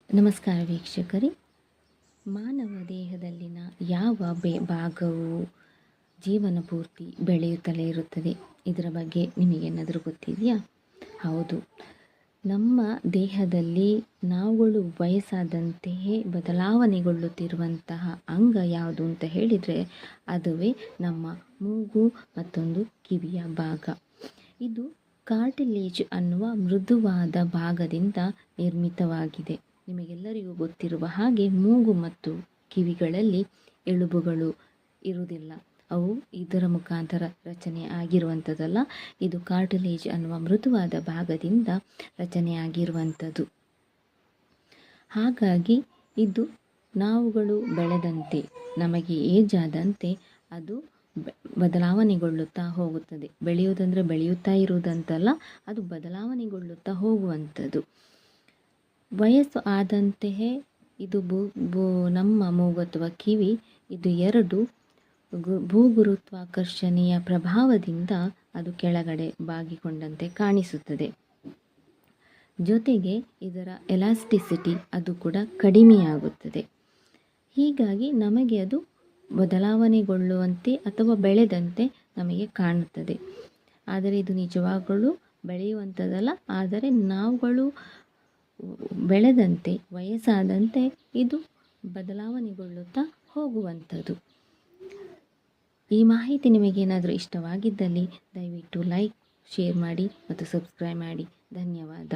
ನಮಸ್ಕಾರ ವೀಕ್ಷಕರೇ. ಮಾನವ ದೇಹದಲ್ಲಿನ ಯಾವ ಭಾಗವು ಜೀವನ ಪೂರ್ತಿ ಬೆಳೆಯುತ್ತಲೇ ಇರುತ್ತದೆ? ಇದರ ಬಗ್ಗೆ ನಿಮಗೇನಾದರೂ ಗೊತ್ತಿದೆಯಾ? ಹೌದು, ನಮ್ಮ ದೇಹದಲ್ಲಿ ನಾವುಗಳು ವಯಸ್ಸಾದಂತೆಯೇ ಬದಲಾವಣೆಗೊಳ್ಳುತ್ತಿರುವಂತಹ ಅಂಗ ಯಾವುದು ಅಂತ ಹೇಳಿದರೆ ಅದುವೇ ನಮ್ಮ ಮೂಗು ಮತ್ತೊಂದು ಕಿವಿಯ ಭಾಗ. ಇದು ಕಾರ್ಟಿಲೇಜ್ ಅನ್ನುವ ಮೃದುವಾದ ಭಾಗದಿಂದ ನಿರ್ಮಿತವಾಗಿದೆ. ನಿಮಗೆಲ್ಲರಿಗೂ ಗೊತ್ತಿರುವ ಹಾಗೆ ಮೂಗು ಮತ್ತು ಕಿವಿಗಳಲ್ಲಿ ಎಲುಬುಗಳು ಇರುವುದಿಲ್ಲ. ಅವು ಇದರ ಮುಖಾಂತರ ರಚನೆ ಆಗಿರುವಂಥದ್ದಲ್ಲ. ಇದು ಕಾರ್ಟಿಲೇಜ್ ಅನ್ನುವ ಮೃದುವಾದ ಭಾಗದಿಂದ ರಚನೆಯಾಗಿರುವಂಥದ್ದು. ಹಾಗಾಗಿ ಇದು ನಾವುಗಳು ಬೆಳೆದಂತೆ, ನಮಗೆ ಏಜ್ ಆದಂತೆ ಅದು ಬದಲಾವಣೆಗೊಳ್ಳುತ್ತಾ ಹೋಗುತ್ತದೆ. ಬೆಳೆಯುವುದಂದರೆ ಬೆಳೆಯುತ್ತಾ ಇರುವುದಂತಲ್ಲ, ಅದು ಬದಲಾವಣೆಗೊಳ್ಳುತ್ತಾ ಹೋಗುವಂಥದ್ದು. ವಯಸ್ಸು ಆದಂತೆಯೇ ಇದು ನಮ್ಮ ಮೂಗು ಅಥವಾ ಕಿವಿ ಇದು ಎರಡು ಭೂಗುರುತ್ವಾಕರ್ಷಣೆಯ ಪ್ರಭಾವದಿಂದ ಅದು ಕೆಳಗಡೆ ಬಾಗಿಕೊಂಡಂತೆ ಕಾಣಿಸುತ್ತದೆ. ಜೊತೆಗೆ ಇದರ ಎಲಾಸ್ಟಿಸಿಟಿ ಅದು ಕೂಡ ಕಡಿಮೆಯಾಗುತ್ತದೆ. ಹೀಗಾಗಿ ನಮಗೆ ಅದು ಬದಲಾವಣೆಗೊಳ್ಳುವಂತೆ ಅಥವಾ ಬೆಳೆದಂತೆ ನಮಗೆ ಕಾಣುತ್ತದೆ. ಆದರೆ ಇದು ನಿಜವಾಗಲೂ ಬೆಳೆಯುವಂಥದ್ದಲ್ಲ. ಆದರೆ ನಾವುಗಳು ಬೆಳೆದಂತೆ, ವಯಸ್ಸಾದಂತೆ ಇದು ಬದಲಾವಣೆಗೊಳ್ಳುತ್ತಾ ಹೋಗುವಂಥದ್ದು. ಈ ಮಾಹಿತಿ ನಿಮಗೇನಾದರೂ ಇಷ್ಟವಾಗಿದ್ದಲ್ಲಿ ದಯವಿಟ್ಟು ಲೈಕ್, ಶೇರ್ ಮಾಡಿ ಮತ್ತು ಸಬ್ಸ್ಕ್ರೈಬ್ ಮಾಡಿ. ಧನ್ಯವಾದ.